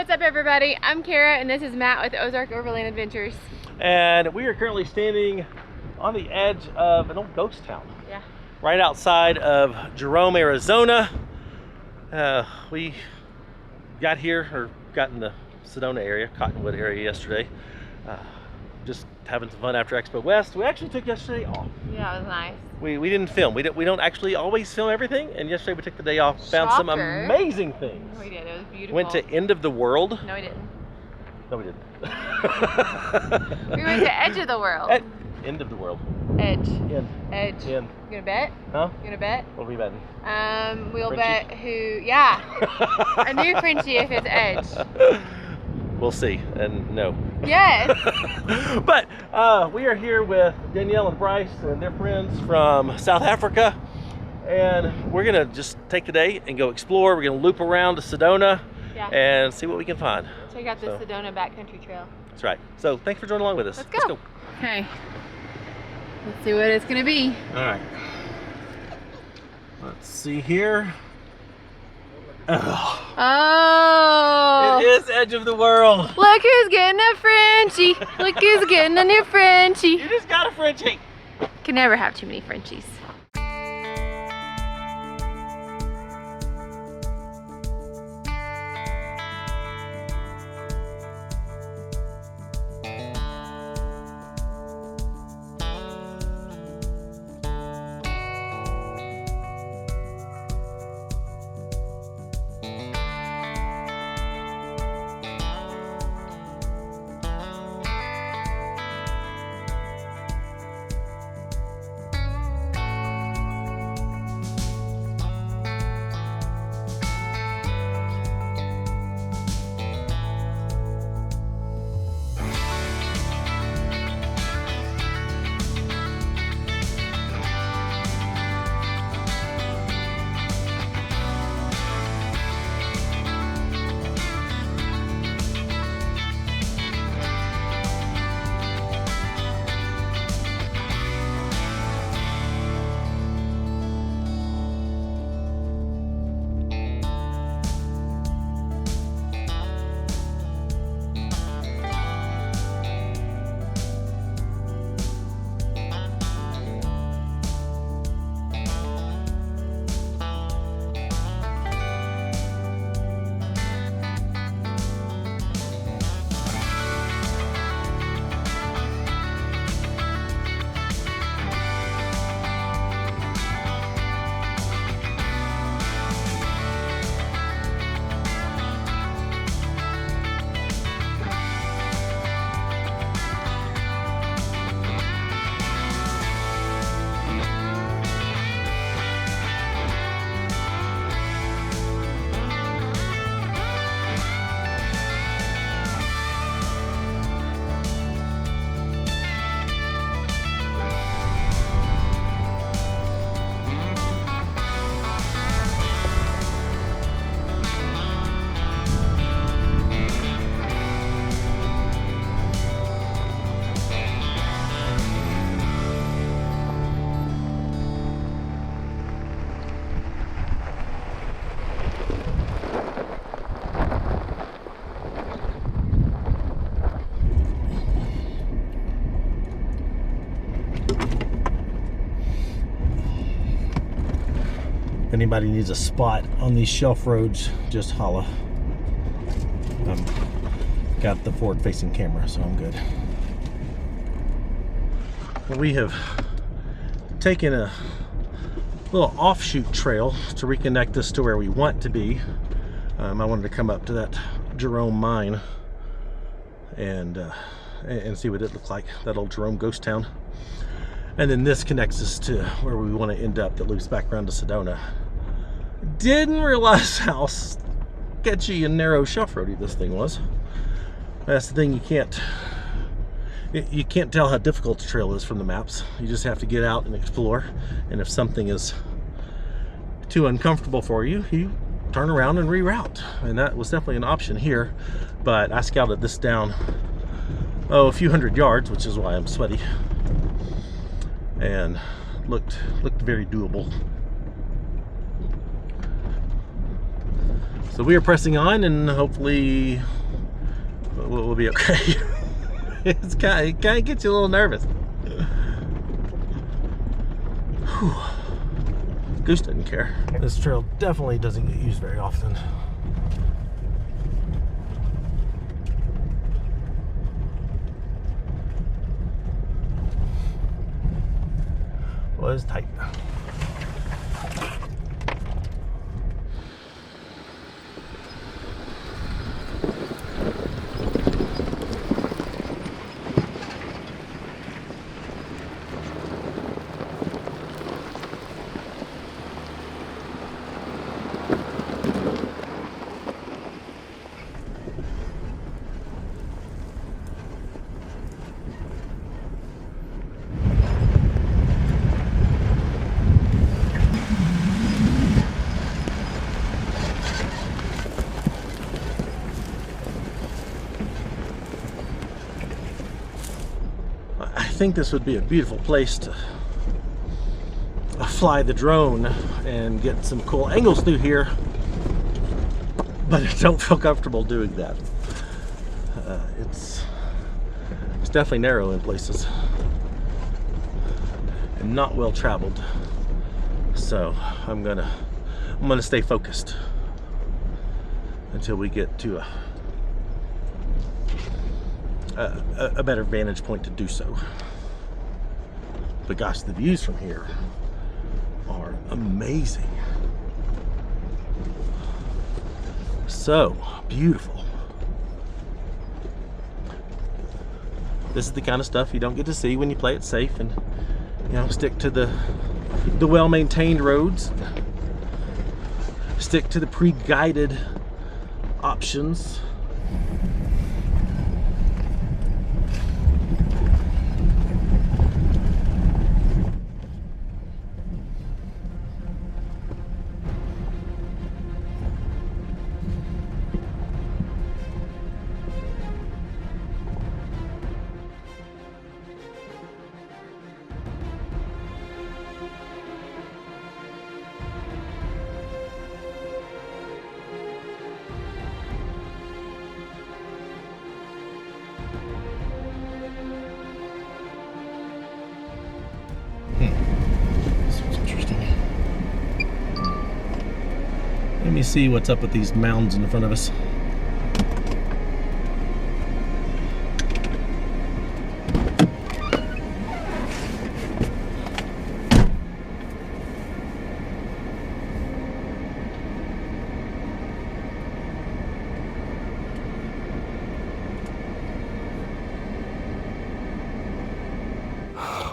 What's up, everybody? I'm Cara, and this is Matt with Ozark Overland Adventures. And we are currently standing on the edge of an old ghost town. Yeah. Right outside of Jerome, Arizona. We got in the Sedona area, Cottonwood area yesterday. Just having some fun after Expo West. We actually took yesterday off. Yeah, it was nice. We didn't film. We don't actually always film everything. And yesterday we took the day off, found some amazing things. We did. It was beautiful. Went to End of the World. No, we didn't. No, we didn't. We went to Edge of the World. End of the World. Edge. End. Edge. End. You gonna bet? Huh? You gonna bet? What are we betting? We'll Frenchie? bet who. Yeah. A new Frenchie if it's Edge. We'll see. And no. Yes. But we are here with Danielle and Bryce and their friends from South Africa, and we're gonna just take the day and go explore. We're gonna loop around to Sedona and see what we can find. Check out the Sedona Backcountry Trail. That's right. So thanks for joining along with us. Let's go. Okay. Let's see what it's gonna be. All right. Let's see here. Oh. It is Edge of the World. Look who's getting a Frenchie. Look who's getting a new Frenchie. You just got a Frenchie. Can never have too many Frenchies. If anybody needs a spot on these shelf roads, just holla. Got the forward facing camera, so I'm good. Well, we have taken a little offshoot trail to reconnect us to where we want to be. I wanted to come up to that Jerome mine and see what it looked like, that old Jerome ghost town. And then this connects us to where we want to end up, that loops back around to Sedona. Didn't realize how sketchy and narrow shelf roady this thing was. That's the thing, you can't tell how difficult the trail is from the maps. You just have to get out and explore. And if something is too uncomfortable for you, you turn around and reroute. And that was definitely an option here. But I scouted this down, a few hundred yards, which is why I'm sweaty. And looked very doable. So we are pressing on, and hopefully we'll be okay. It kind of gets you a little nervous. Whew. Goose doesn't care. This trail definitely doesn't get used very often. Was tight. I think this would be a beautiful place to fly the drone and get some cool angles through here, but I don't feel comfortable doing that. It's definitely narrow in places and not well traveled, so I'm gonna stay focused until we get to a better vantage point to do so. But gosh, the views from here are amazing. So beautiful. This is the kind of stuff you don't get to see when you play it safe and, you know, stick to the well-maintained roads, stick to the pre-guided options. Let me see what's up with these mounds in front of us.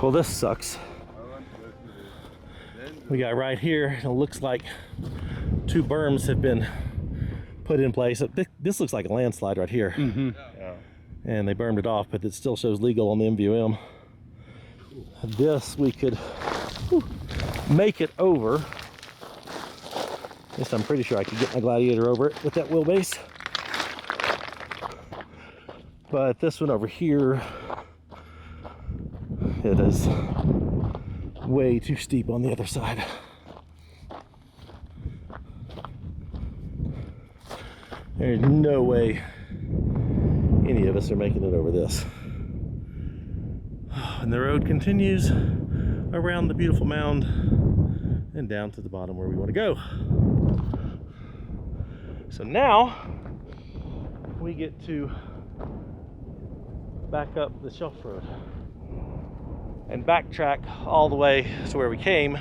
Well, this sucks. We got right here, it looks like 2 berms have been put in place. This looks like a landslide right here. Mm-hmm. Yeah. And they burned it off, but it still shows legal on the MVM. This we could make it over. Yes, I'm pretty sure I could get my Gladiator over it with that wheelbase. But this one over here, it is way too steep on the other side. There's no way any of us are making it over this. And the road continues around the beautiful mound and down to the bottom where we want to go. So now we get to back up the shelf road and backtrack all the way to where we came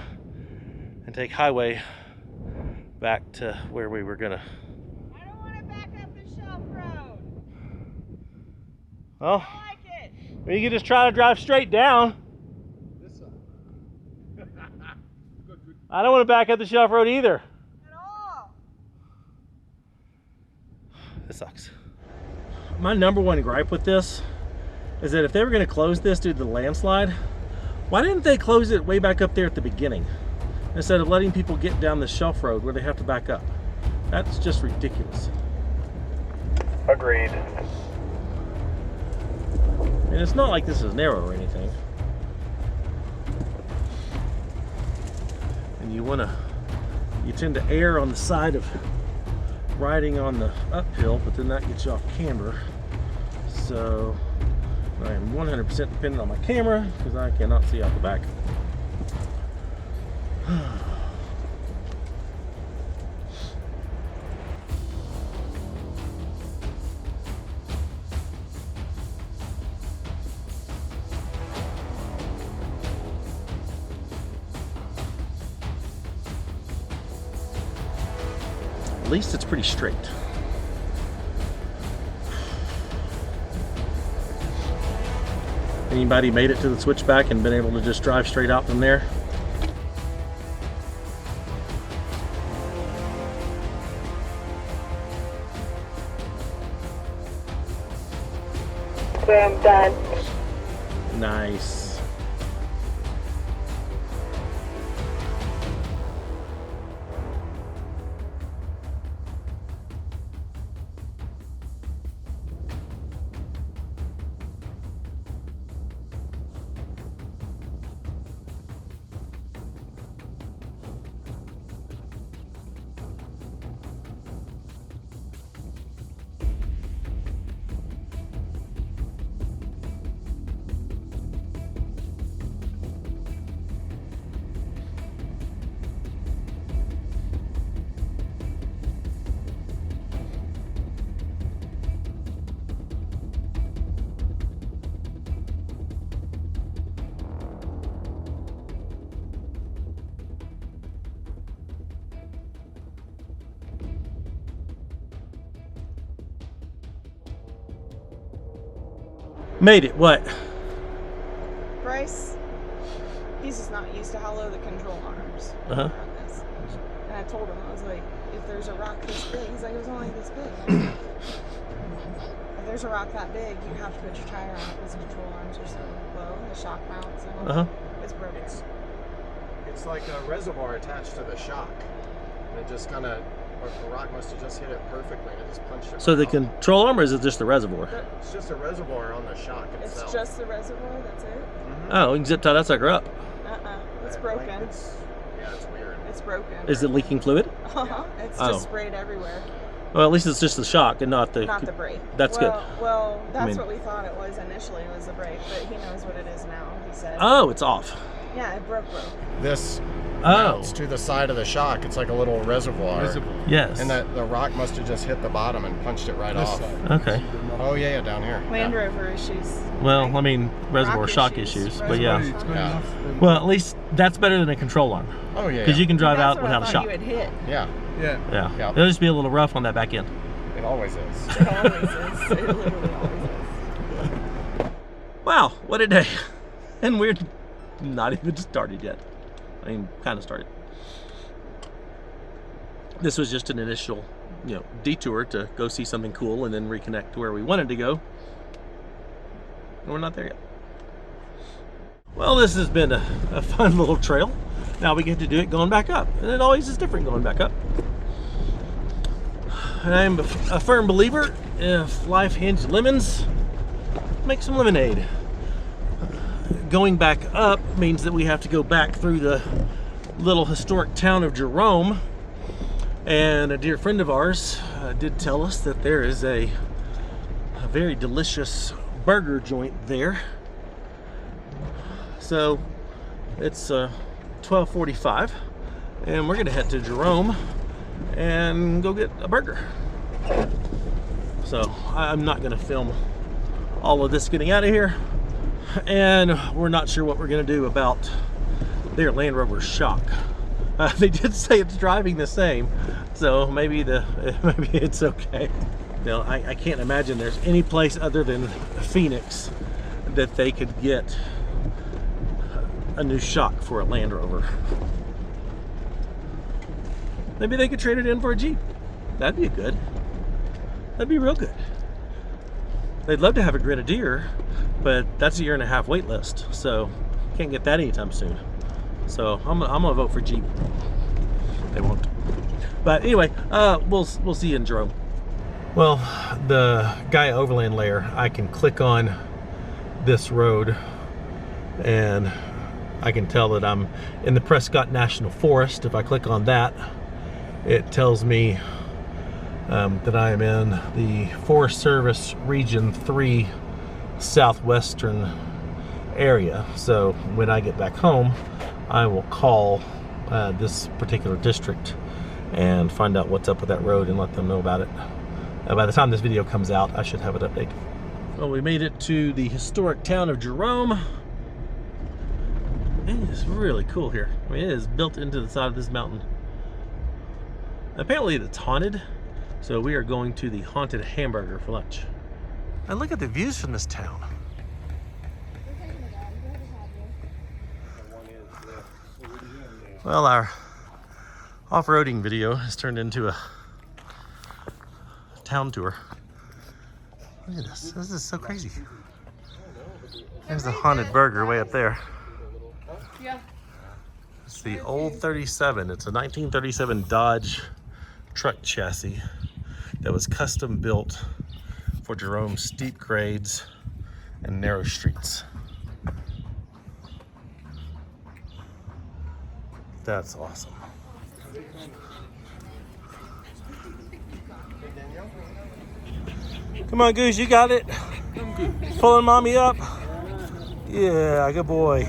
and take highway back to where we were gonna. I don't want to back up the shelf road. Well, I like it. well, you can just try to drive straight down. This side. I don't want to back up the shelf road either. At all. This sucks. My number one gripe with this is that if they were going to close this due to the landslide, why didn't they close it way back up there at the beginning instead of letting people get down the shelf road where they have to back up? That's just ridiculous. Agreed. And it's not like this is narrow or anything. And you tend to err on the side of riding on the uphill, but then that gets you off camber. So I am 100% dependent on my camera because I cannot see out the back. At least it's pretty straight. Anybody made it to the switchback and been able to just drive straight out from there? I'm done. Nice. Made it, what? Bryce, he's just not used to how low the control arms are on this. And I told him, I was like, if there's a rock this big, he's like, it was only this big. If there's a rock that big, you have to put your tire on it because the control arms are so low, and the shock mounts, and it's broken. It's like a reservoir attached to the shock. And it just kind of, the rock must have just hit it perfectly and it just punched it. So the right off. control arm, or is it just the reservoir? It's just a reservoir on the shock itself. It's just the reservoir, that's it? Oh, we can zip tie that sucker up. It's broken. Yeah, it's weird. It's broken. Is it leaking fluid? It's just sprayed everywhere. Well, at least it's just the shock and not the brake. That's good. Well, that's what we thought it was initially, was the brake, but he knows what it is now, he said. Oh, it's off. Yeah, it broke. This mounts to the side of the shock. It's like a little reservoir. Yes. And the rock must have just hit the bottom and punched it right off. Okay. Oh yeah, down here. Land Rover issues. Well, I mean, reservoir shock issues, but yeah. Well, at least that's better than a control arm. Oh yeah. Because you can drive out That's without a what I shock. thought you would hit. Yeah. Yeah. It'll just be a little rough on that back end. It always is. It always is. It literally always is. Wow, what a day. And we're not even started yet. I mean, kind of started. This was just an initial, detour to go see something cool and then reconnect to where we wanted to go. And we're not there yet. Well, this has been a fun little trail. Now we get to do it going back up. And it always is different going back up. And I'm a firm believer, if life hands you lemons, make some lemonade. Going back up means that we have to go back through the little historic town of Jerome. And a dear friend of ours did tell us that there is a very delicious burger joint there. So it's 12:45 and we're gonna head to Jerome and go get a burger. So I'm not gonna film all of this getting out of here, and we're not sure what we're gonna do about their Land Rover shock. They did say it's driving the same, so maybe it's okay. I can't imagine there's any place other than Phoenix that they could get a new shock for a Land Rover. Maybe they could trade it in for a Jeep. That'd be good. That'd be real good. They'd love to have a Grenadier, but that's a 1.5-year wait list, so can't get that anytime soon. So I'm gonna vote for Jeep. They won't. But anyway, we'll see you in Jerome. Well, the Gaia Overland layer, I can click on this road and I can tell that I'm in the Prescott National Forest. If I click on that, it tells me that I am in the Forest Service Region 3 southwestern area. So when I get back home, I will call this particular district and find out what's up with that road and let them know about it. By the time this video comes out, I should have an update. Well, we made it to the historic town of Jerome. It is really cool here. I mean, it is built into the side of this mountain. Apparently it's haunted, so we are going to the Haunted Hamburger for lunch. And look at the views from this town. Well, our off-roading video has turned into a town tour. Look at this. This is so crazy. There's the Haunted Burger way up there. Yeah. It's the old 37. It's a 1937 Dodge truck chassis that was custom built for Jerome's steep grades and narrow streets. That's awesome. Come on, Goose, you got it. Pulling mommy up. Yeah, good boy.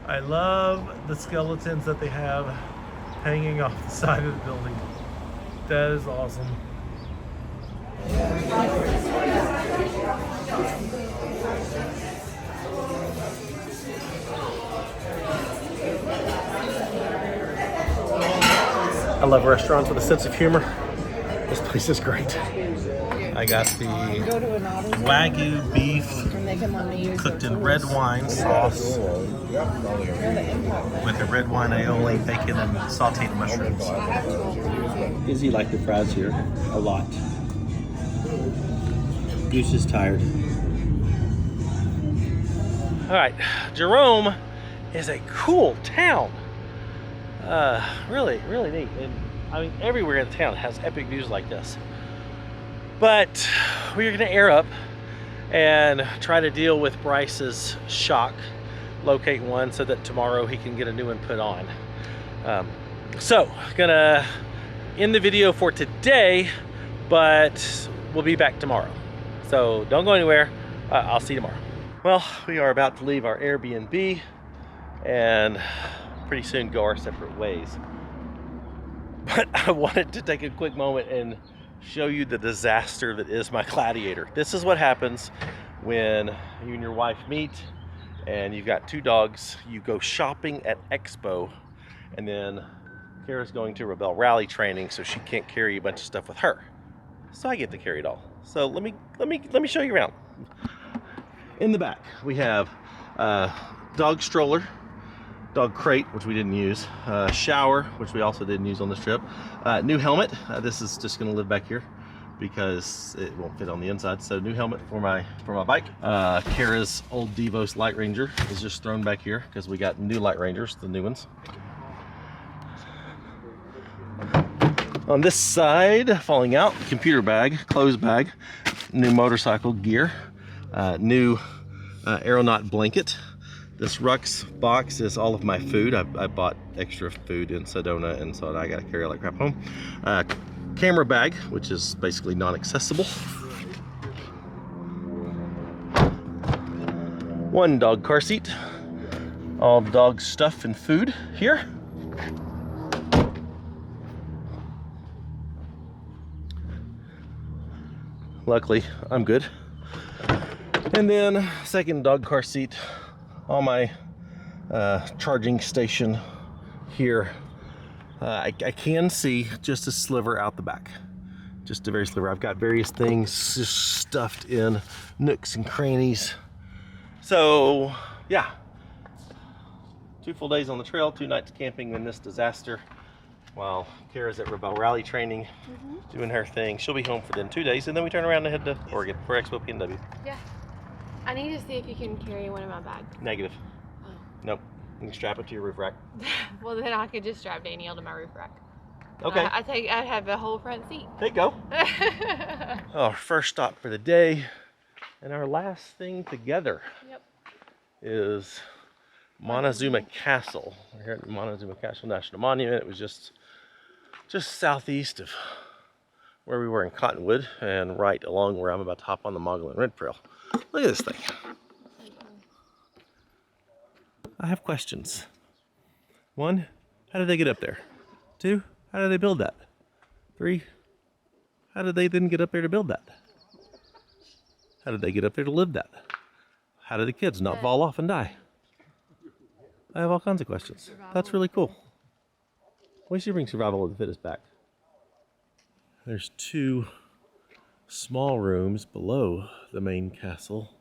I love the skeletons that they have hanging off the side of the building. That is awesome. I love restaurants with a sense of humor. This place is great. I got the Wagyu beef cooked in red wine sauce with the red wine aioli, bacon, and sauteed mushrooms. Izzy liked the fries here a lot. Goose is tired. All right, Jerome is a cool town. Really neat. And I mean, everywhere in the town has epic views like this. But we're gonna air up and try to deal with Bryce's shock, locate one so that tomorrow he can get a new one put on. So gonna end the video for today, but we'll be back tomorrow. So don't go anywhere. I'll see you tomorrow. Well, we are about to leave our Airbnb and pretty soon go our separate ways. But I wanted to take a quick moment and show you the disaster that is my Gladiator. This is what happens when you and your wife meet and you've got two dogs. You go shopping at Expo, and then Cara's going to Rebel Rally training, so she can't carry a bunch of stuff with her. So I get to carry it all. So let me show you around. In the back we have dog stroller, dog crate, which we didn't use, shower, which we also didn't use on this trip, new helmet. This is just going to live back here because it won't fit on the inside. So new helmet for my bike. Cara's old Devos Light Ranger is just thrown back here because we got new Light Rangers, the new ones. On this side, falling out, computer bag, clothes bag, new motorcycle gear, new aeronaut blanket. This Rux box is all of my food. I bought extra food in Sedona, and so I gotta carry all that crap home. Camera bag, which is basically non-accessible. One dog car seat. All the dog stuff and food here. Luckily, I'm good. And then second dog car seat. On my charging station here, I can see just a sliver out the back, just a very sliver. I've got various things just stuffed in nooks and crannies. So yeah, 2 full days on the trail, 2 nights camping in this disaster, while Cara's at Rebel Rally training, doing her thing. She'll be home for then 2 days, and then we turn around and head to Oregon for Expo PNW. Yeah. I need to see if you can carry one in my bag. Negative. Oh. Nope. You can strap it to your roof rack. Well, then I could just strap Danielle to my roof rack. Okay. I have a whole front seat. There you go. Our first stop for the day, and our last thing together is Montezuma Castle. We're here at Montezuma Castle National Monument. It was just just southeast of where we were in Cottonwood and right along where I'm about to hop on the Mogollon Rim Trail. Look at this thing. I have questions. 1, how did they get up there? 2, how did they build that? 3, how did they then get up there to build that? How did they get up there to live that? How did the kids not fall off and die? I have all kinds of questions. That's really cool. We should bring survival of the fittest back. There's 2 small rooms below the main castle.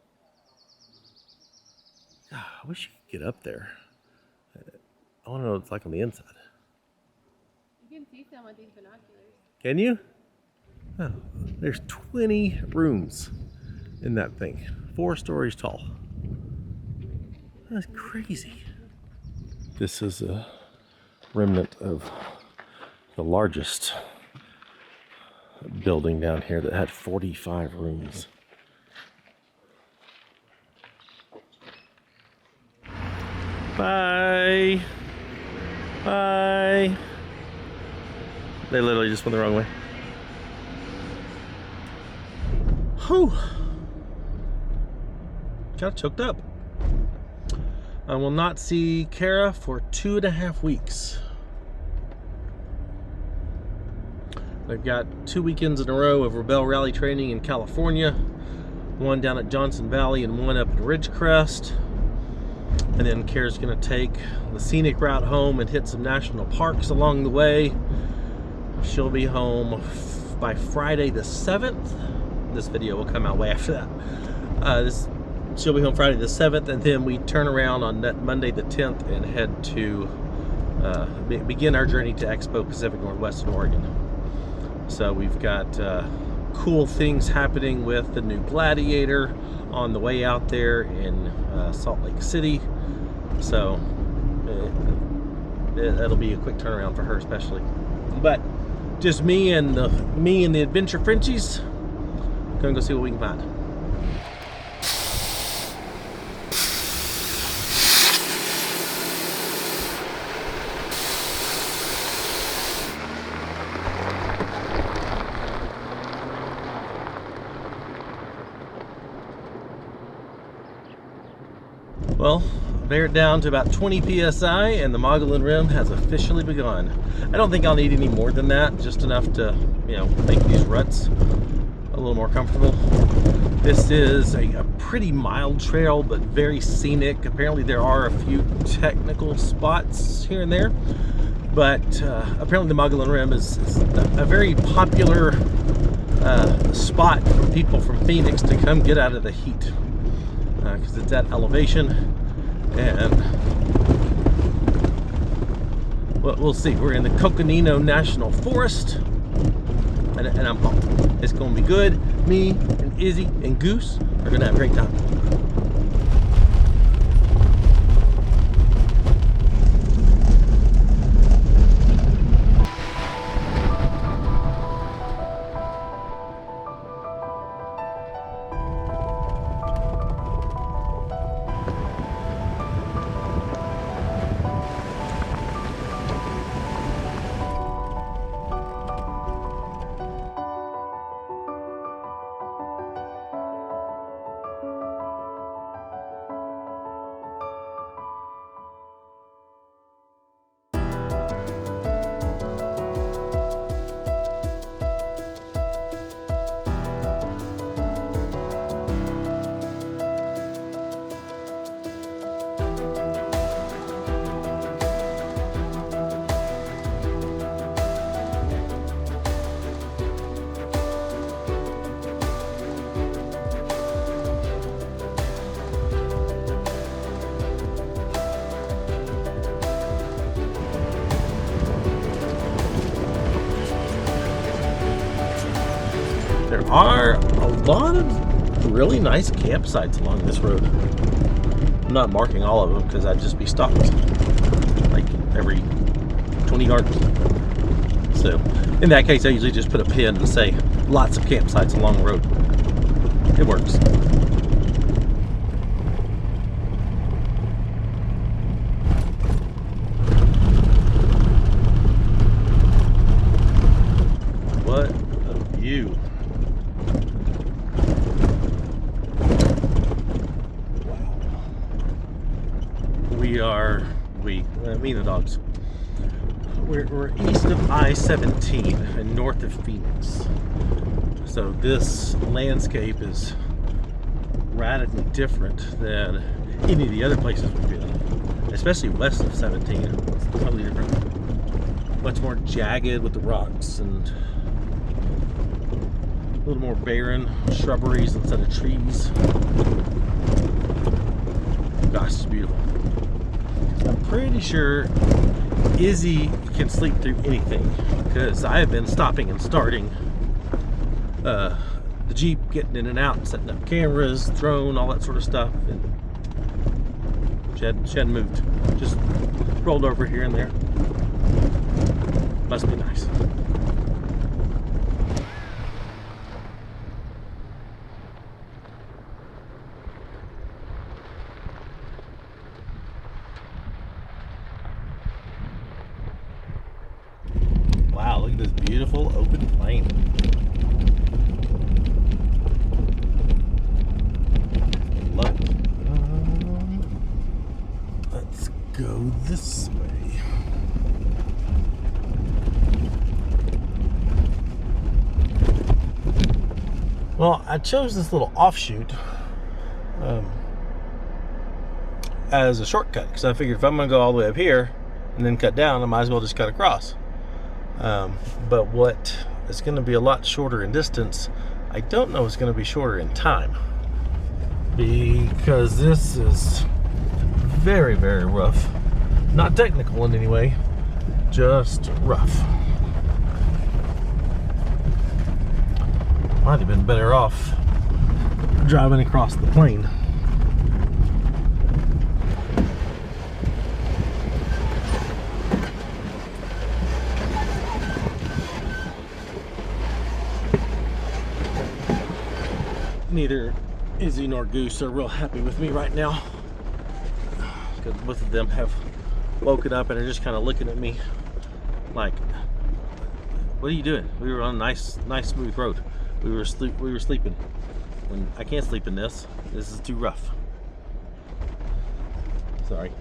God, I wish you could get up there. I want to know what it's like on the inside. You can see some with these binoculars. Can you? Oh, there's 20 rooms in that thing. 4 stories tall. That's crazy. This is a remnant of the largest building down here that had 45 rooms. Bye. Bye. They literally just went the wrong way. Whew. Got choked up. I will not see Cara for 2.5 weeks. They've got 2 weekends in a row of Rebel Rally training in California, 1 down at Johnson Valley and 1 up in Ridgecrest. And then Cara's gonna take the scenic route home and hit some national parks along the way. She'll be home by Friday the 7th. This video will come out way after that. She'll be home Friday the 7th, and then we turn around on that Monday the 10th and head to begin our journey to Expo Pacific Northwest in Oregon. So we've got cool things happening with the new Gladiator on the way out there in Salt Lake City. So that'll be a quick turnaround for her especially. But just me and the Adventure Frenchies. Gonna go see what we can find. Well, they're down to about 20 psi and the Mogollon Rim has officially begun. I don't think I'll need any more than that, just enough to, you know, make these ruts a little more comfortable. This is a pretty mild trail, but very scenic. Apparently there are a few technical spots here and there, but apparently the Mogollon Rim is a very popular spot for people from Phoenix to come get out of the heat. Because it's at elevation, and well, we'll see. We're in the Coconino National Forest, and I'm pumped. It's going to be good. Me and Izzy and Goose are going to have a great time. There are a lot of really nice campsites along this road. I'm not marking all of them because I'd just be stopped like every 20 yards. So in that case, I usually just put a pin and say lots of campsites along the road. It works. what a view. Wow. Me and the dogs. We're east of I-17 and north of Phoenix. So this landscape is radically different than any of the other places we've been, especially west of 17. It's totally different. Much more jagged with the rocks and a little more barren shrubberies instead of trees. Gosh, it's beautiful. I'm pretty sure Izzy can sleep through anything because I have been stopping and starting the Jeep, getting in and out, setting up cameras, drone, all that sort of stuff, and she hadn't moved. Just rolled over here and there. Must be nice. Wow, look at this beautiful open plain. Love it. Let's go this way. Well, I chose this little offshoot as a shortcut because I figured if I'm going to go all the way up here and then cut down, I might as well just cut across. But what is going to be a lot shorter in distance, I don't know is going to be shorter in time, because this is very, very rough. Not technical in any way, just rough. Might have been better off driving across the plain. Neither Izzy nor Goose are real happy with me right now because both of them have woken up and are just kind of looking at me like, what are you doing? We were on a nice smooth road. We were sleeping, and I can't sleep in this. This is too rough. Sorry.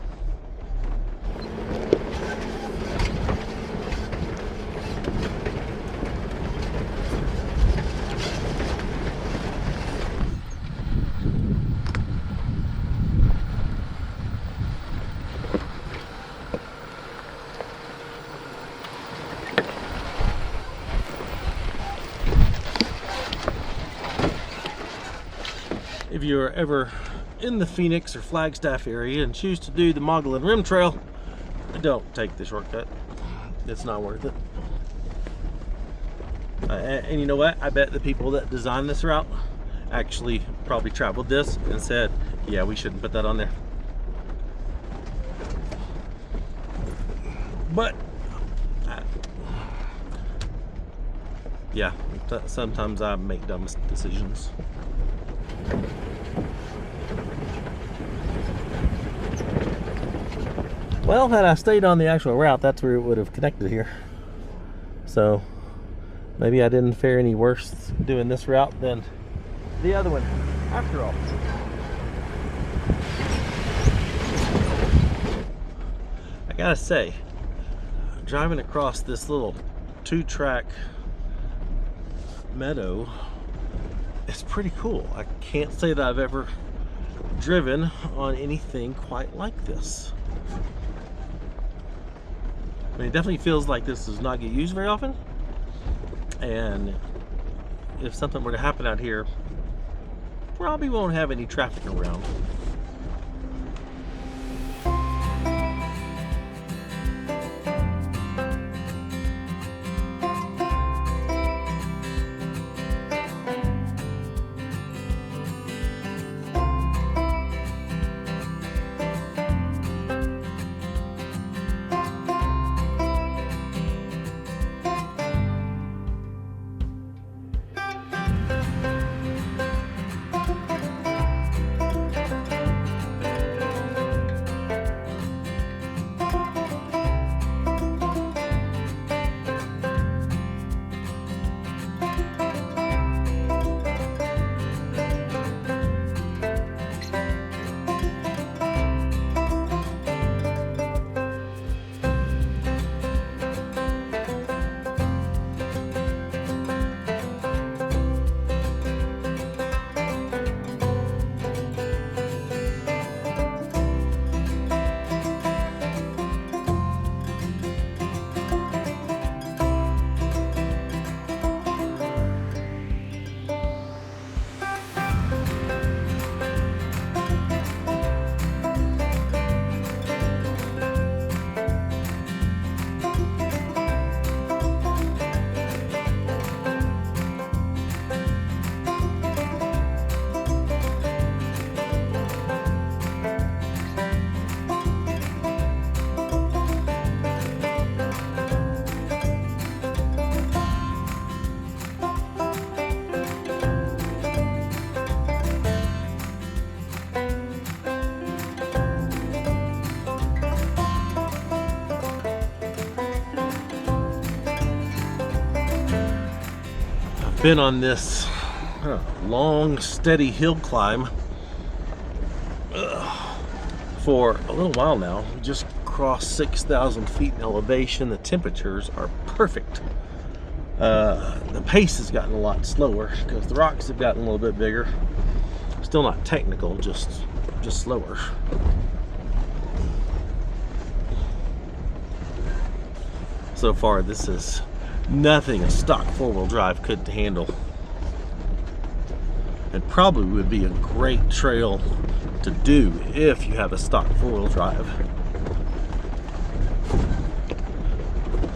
If you're ever in the Phoenix or Flagstaff area and choose to do the Mogollon Rim Trail, don't take the shortcut. It's not worth it. And you know what? I bet the people that designed this route actually probably traveled this and said, yeah, we shouldn't put that on there. But yeah, sometimes I make dumb decisions. Well, had I stayed on the actual route, that's where it would have connected here. So maybe I didn't fare any worse doing this route than the other one, after all. I gotta say, driving across this little 2-track meadow, it's pretty cool. I can't say that I've ever driven on anything quite like this. I mean, it definitely feels like this does not get used very often, and if something were to happen out here, probably won't have any traffic around. been on this long, steady hill climb for a little while now. We just crossed 6,000 feet in elevation. The temperatures are perfect. The pace has gotten a lot slower because the rocks have gotten a little bit bigger. Still not technical, just slower. So far, this is nothing a stock four-wheel drive couldn't handle. It probably would be a great trail to do if you have a stock four-wheel drive,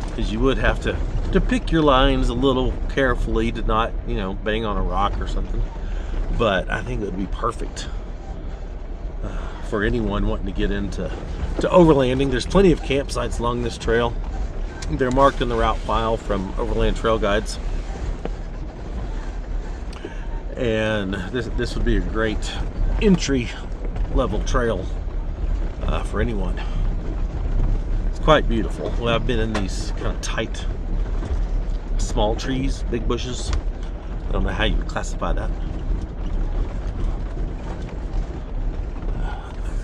because you would have to pick your lines a little carefully to not, you know, bang on a rock or something. But I think it would be perfect for anyone wanting to get into overlanding. There's plenty of campsites along this trail. They're marked in the route file from Overland Trail Guides, and this would be a great entry level trail for anyone. It's quite beautiful. Well, I've been in these kind of tight small trees, big bushes. I don't know how you would classify that.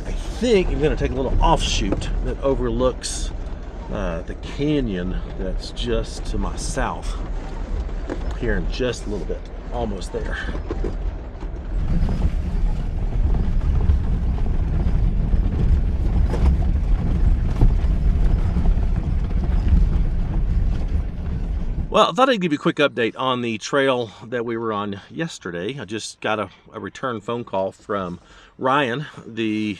I think I'm going to take a little offshoot that overlooks the canyon that's just to my south here in just a little bit. Almost there. Well, I thought I'd give you a quick update on the trail that we were on yesterday. I just got a return phone call from Ryan, the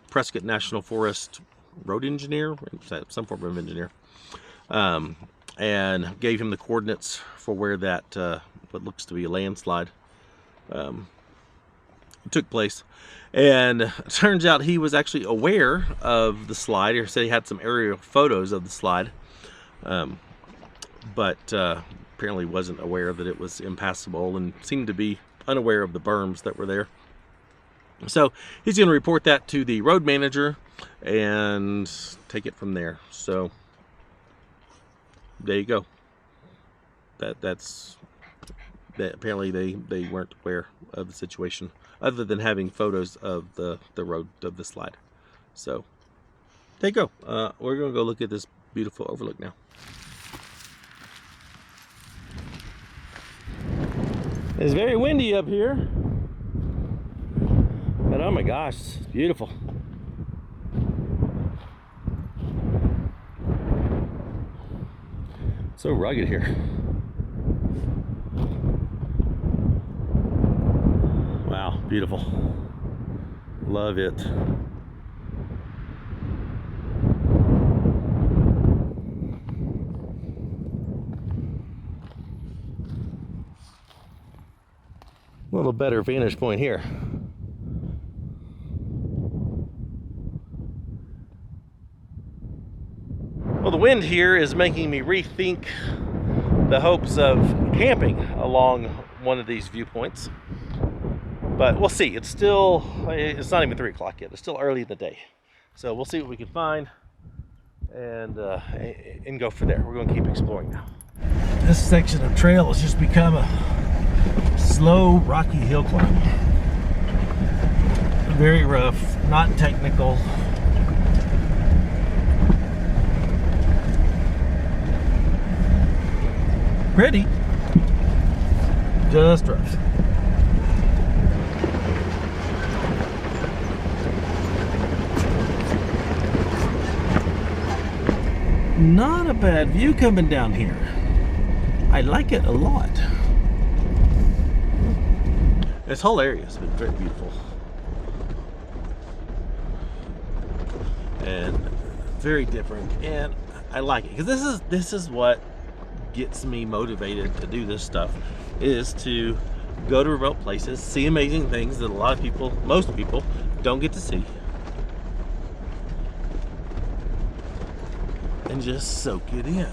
Prescott National Forest road engineer, some form of engineer, and gave him the coordinates for where that what looks to be a landslide took place. And it turns out he was actually aware of the slide, or said he had some aerial photos of the slide, but apparently wasn't aware that it was impassable and seemed to be unaware of the berms that were there. So he's going to report that to the road manager and take it from there. So there you go. That's apparently they weren't aware of the situation, other than having photos of the road of the slide. So there you go. We're going to go look at this beautiful overlook now. It's very windy up here, but oh my gosh, it's beautiful. So rugged here. Wow, beautiful. Love it. A little better vantage point here. Well, the wind here is making me rethink the hopes of camping along one of these viewpoints. But we'll see. It's not even 3 o'clock yet. It's still early in the day. So we'll see what we can find and go from there. We're going to keep exploring now. This section of trail has just become a slow, rocky hill climb. Very rough, not technical. Pretty, just rough. Not a bad view coming down here. I like it a lot. This whole area has been very beautiful and very different, and I like it because this is what gets me motivated to do this stuff, is to go to remote places, see amazing things that most people don't get to see, and just soak it in.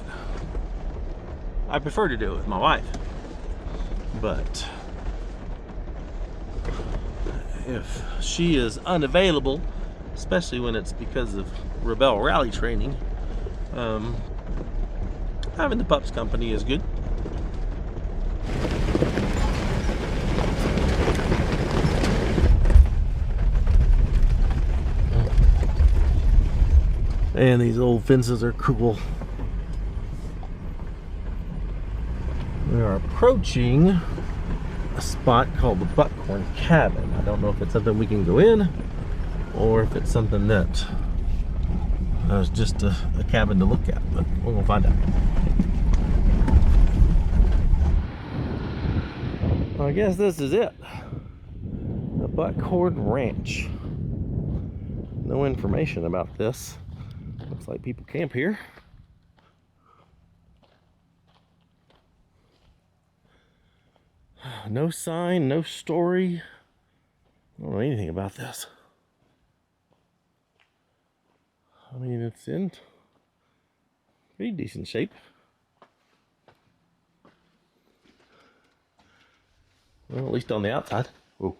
I prefer to do it with my wife, but if she is unavailable, especially when it's because of Rebel Rally training, having the pups company is good. And these old fences are cool. We are approaching a spot called the Buckhorn Cabin. I don't know if it's something we can go in or if it's something that was just a cabin to look at, but we're gonna find out. Well, I guess this is it. The Buckhorn Ranch. No information about this. Looks like people camp here. No sign, no story. I don't know anything about this. I mean, it's in pretty decent shape. Well, at least on the outside. Whoa.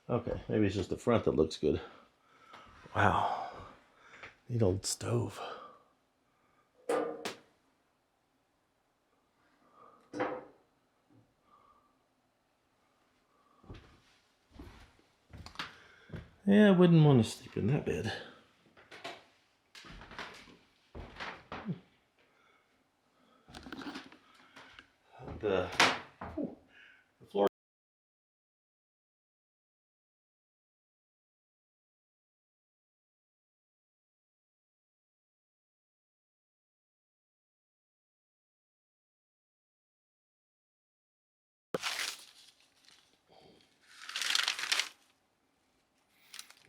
Okay, maybe it's just the front that looks good. Wow. Neat old stove. Yeah, I wouldn't want to sleep in that bed. The floor.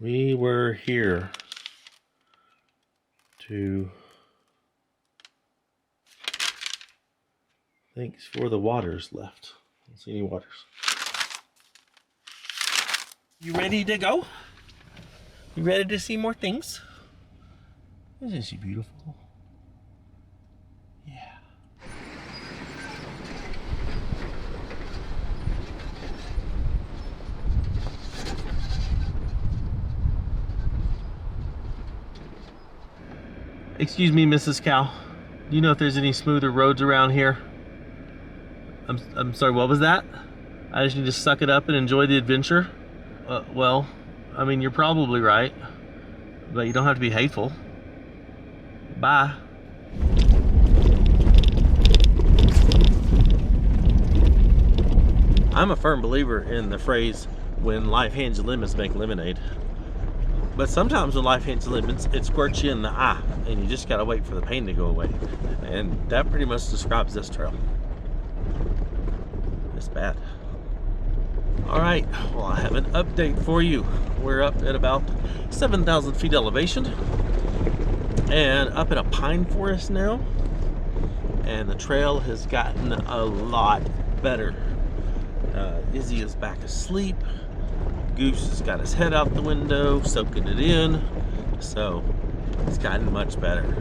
We were here to thanks for the waters left. I don't see any waters. You ready to go? You ready to see more things? Isn't she beautiful? Yeah. Excuse me, Mrs. Cow. Do you know if there's any smoother roads around here? I'm sorry, what was that? I just need to suck it up and enjoy the adventure? Well, I mean, you're probably right, but you don't have to be hateful. Bye. I'm a firm believer in the phrase, when life hands you lemons, make lemonade. But sometimes when life hands you lemons, it squirts you in the eye, and you just gotta wait for the pain to go away. And that pretty much describes this trail. It's bad. All right, well, I have an update for you. We're up at about 7,000 feet elevation and up in a pine forest now, and the trail has gotten a lot better. Izzy is back asleep. Goose has got his head out the window, soaking it in, so it's gotten much better.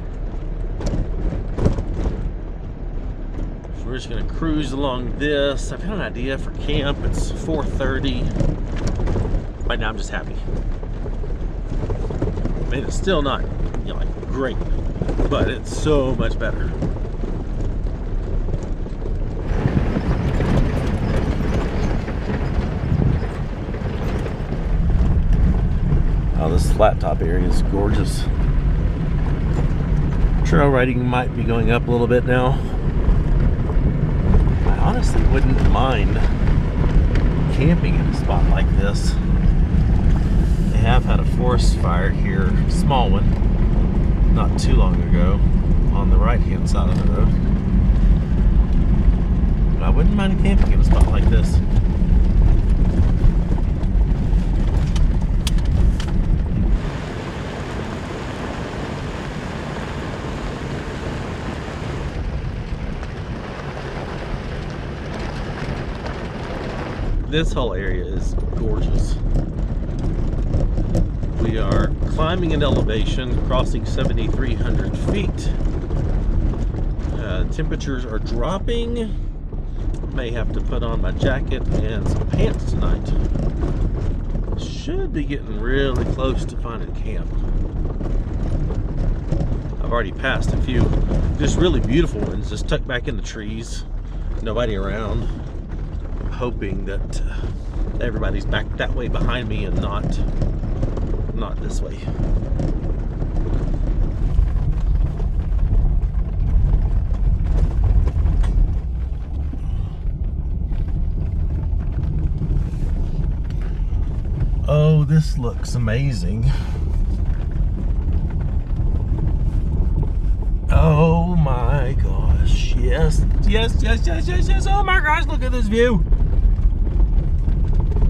So we're just gonna cruise along this. I've got an idea for camp. It's 4:30. Right now I'm just happy. I mean, it's still not, you know, like great, but it's so much better. Oh, this flat top area is gorgeous. Trail riding might be going up a little bit now. I honestly wouldn't mind camping in a spot like this. They have had a forest fire here, small one, not too long ago, on the right hand side of the road. But I wouldn't mind camping in a spot like this. This whole area is gorgeous. We are climbing an elevation, crossing 7,300 feet. Temperatures are dropping. May have to put on my jacket and some pants tonight. Should be getting really close to finding camp. I've already passed a few just really beautiful ones, just tucked back in the trees, nobody around. Hoping that everybody's back that way behind me and not this way. Oh, this looks amazing. Oh my gosh. Yes, yes, yes, yes, yes, yes. Oh my gosh, look at this view.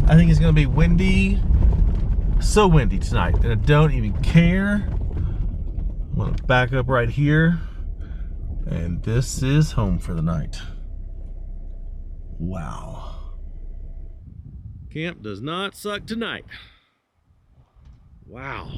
I think it's gonna be windy. So windy tonight, and I don't even care. I'm gonna back up right here. And this is home for the night. Wow. Camp does not suck tonight. Wow.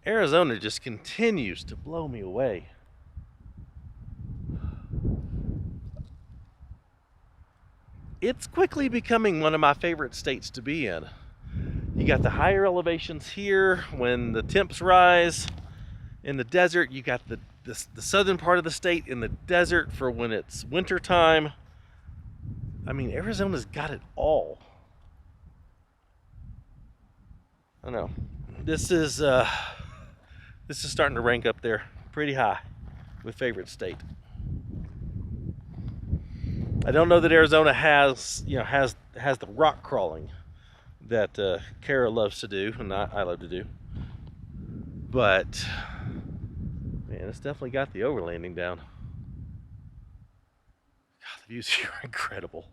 Arizona just continues to blow me away. It's quickly becoming one of my favorite states to be in. You got the higher elevations here when the temps rise. In the desert, you got the southern part of the state in the desert for when it's winter time. I mean, Arizona's got it all. I know. This is starting to rank up there pretty high with favorite state. I don't know that Arizona has the rock crawling that Cara loves to do and I love to do. But man, it's definitely got the overlanding down. God, the views here are incredible.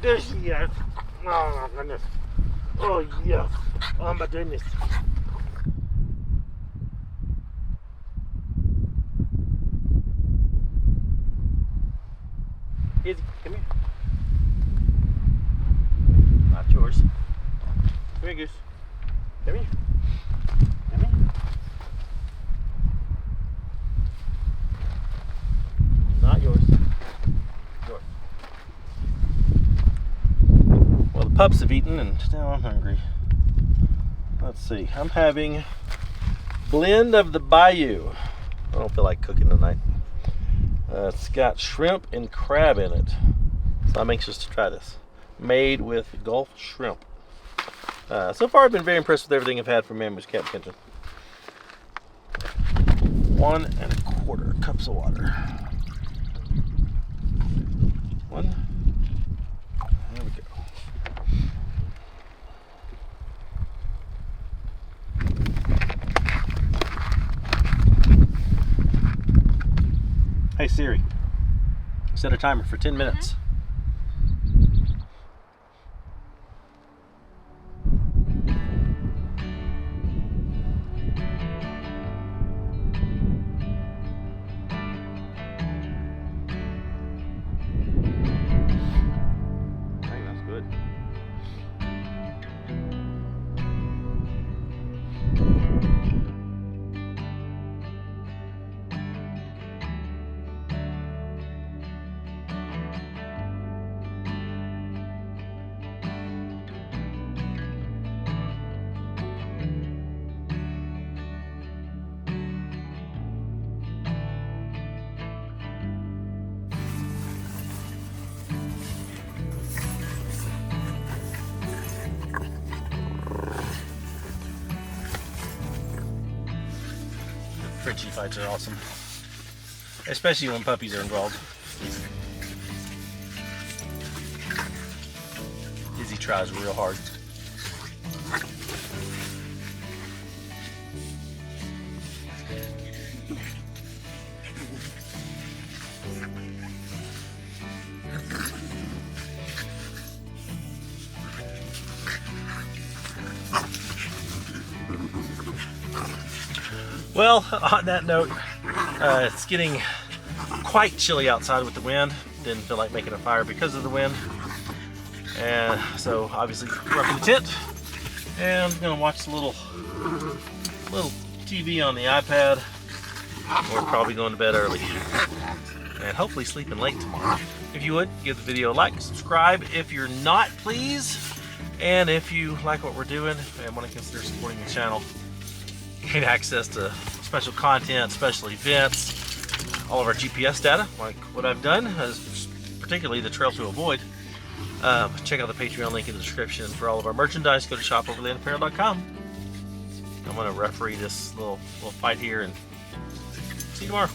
There she is. Oh my goodness. Oh yes. Oh my goodness. Izzy, come here. Not yours. Come here, Goose. Come here. Come here. Not yours. Yours. Well, the pups have eaten and now I'm hungry. Let's see. I'm having blend of the bayou. I don't feel like cooking tonight. It's got shrimp and crab in it. So I'm anxious to try this. Made with Gulf shrimp. So far I've been very impressed with everything I've had from Mammoth Camp Kitchen. 1 1/4 cups of water. 1. There we go. Hey Siri, set a timer for 10 minutes. Dang, that's good. Frenchie fights are awesome, especially when puppies are involved. Izzy tries real hard. Well, on that note, it's getting quite chilly outside with the wind. Didn't feel like making a fire because of the wind. And so obviously roughing the tent. And I'm gonna watch a little TV on the iPad. We're probably going to bed early. And hopefully sleeping late tomorrow. If you would, give the video a like, subscribe if you're not, please. And if you like what we're doing and want to consider supporting the channel, gain access to special content, special events, all of our GPS data, like what I've done, particularly the trail to avoid. Check out the Patreon link in the description. For all of our merchandise, go to shopoverlandapparel.com. I'm going to referee this little fight here, and see you tomorrow.